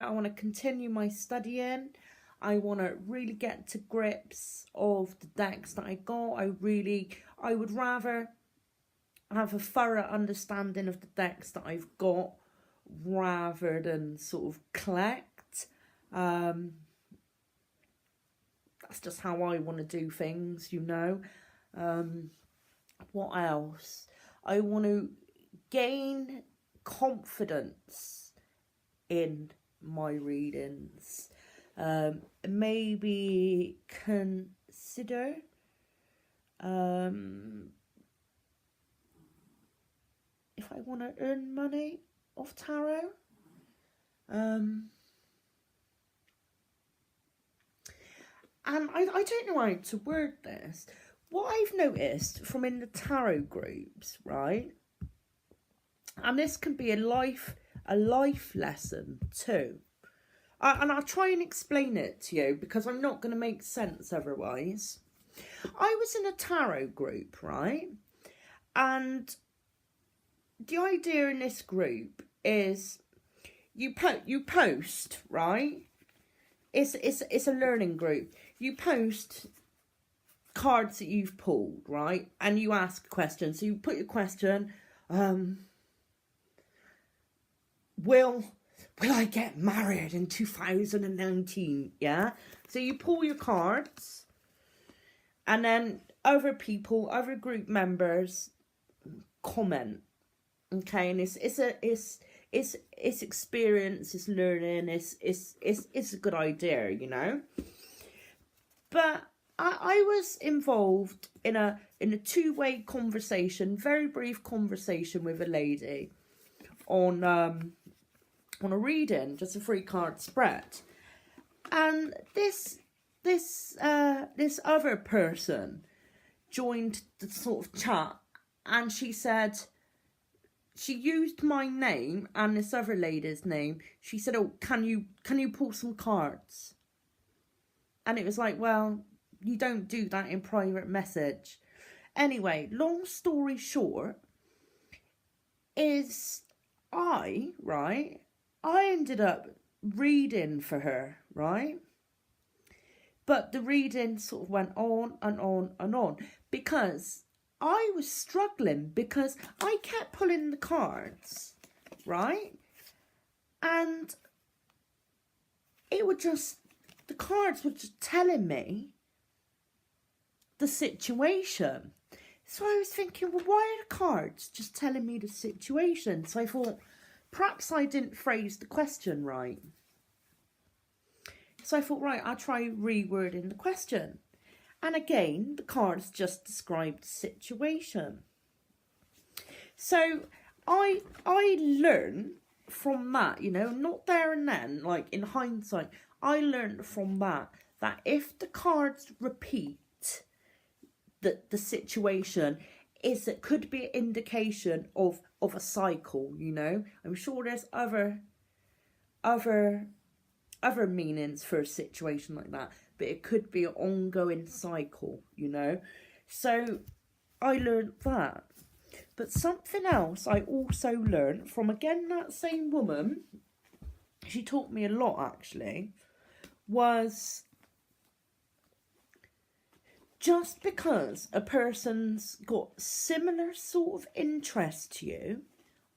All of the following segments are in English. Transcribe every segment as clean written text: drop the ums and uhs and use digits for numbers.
I want to continue my studying. I want to really get to grips of the decks that I got. I would rather have a thorough understanding of the decks that I've got rather than sort of collect. That's just how I want to do things, you know. What else? I want to gain confidence in my readings. Maybe consider if I want to earn money off tarot. And I don't know how to word this. What I've noticed from in the tarot groups, right? And this can be a life lesson too. And I'll try and explain it to you because I'm not going to make sense otherwise. I was in a tarot group, right? And the idea in this group is you post, right? It's a learning group. You post cards that you've pulled, right? And you ask questions. So you put your question, will I get married in 2019? Yeah. So you pull your cards, and then other group members comment. Okay, and it's experience, it's learning, it's a good idea, you know. But I was involved in a two-way conversation, very brief conversation with a lady on a reading, just a 3-card spread, and this other person joined the sort of chat, and she said, she used my name and this other lady's name. She said, "Oh, can you pull some cards?" And it was like, well, you don't do that in private message. Anyway, long story short, is I ended up reading for her, right? But the reading sort of went on and on and on because I was struggling because I kept pulling the cards, right? And the cards were just telling me the situation. So I was thinking, well, why are the cards just telling me the situation? So I thought, perhaps I didn't phrase the question right. So I thought, right, I'll try rewording the question. And again, the cards just described the situation. So I learned from that, you know, not there and then, like in hindsight, I learned from that if the cards repeat the situation, it could be an indication of a cycle, you know. I'm sure there's other meanings for a situation like that, but it could be an ongoing cycle, you know. So I learned that. But something else I also learned from, again, that same woman, she taught me a lot actually, was just because a person's got similar sort of interest to you,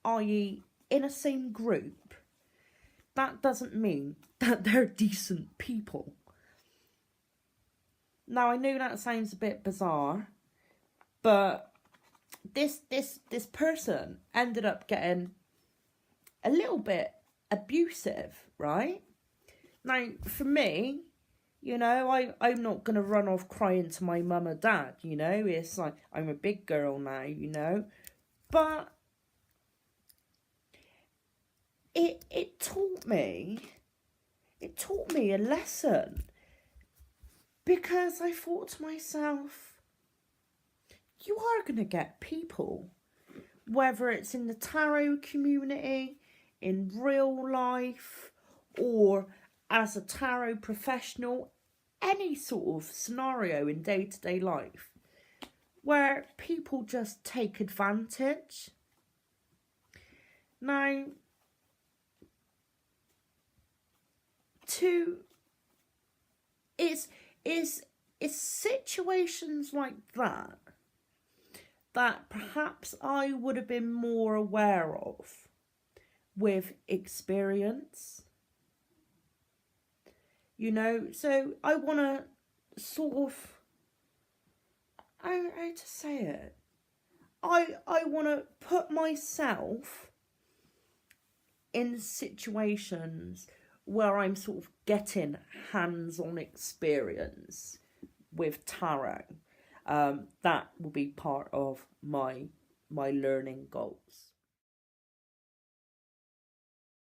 i.e. in a same group, that doesn't mean that they're decent people. Now, I know that sounds a bit bizarre, but this person ended up getting a little bit abusive, right? Now, for me, you know, I'm not going to run off crying to my mum or dad, you know. It's like, I'm a big girl now, you know. But it taught me a lesson, because I thought to myself, you are going to get people, whether it's in the tarot community, in real life, or as a tarot professional, any sort of scenario in day-to-day life, where people just take advantage. Now, to it's situations like that that perhaps I would have been more aware of with experience. You know, so I want to sort of, how to say it? I want to put myself in situations where I'm sort of getting hands-on experience with tarot. That will be part of my learning goals.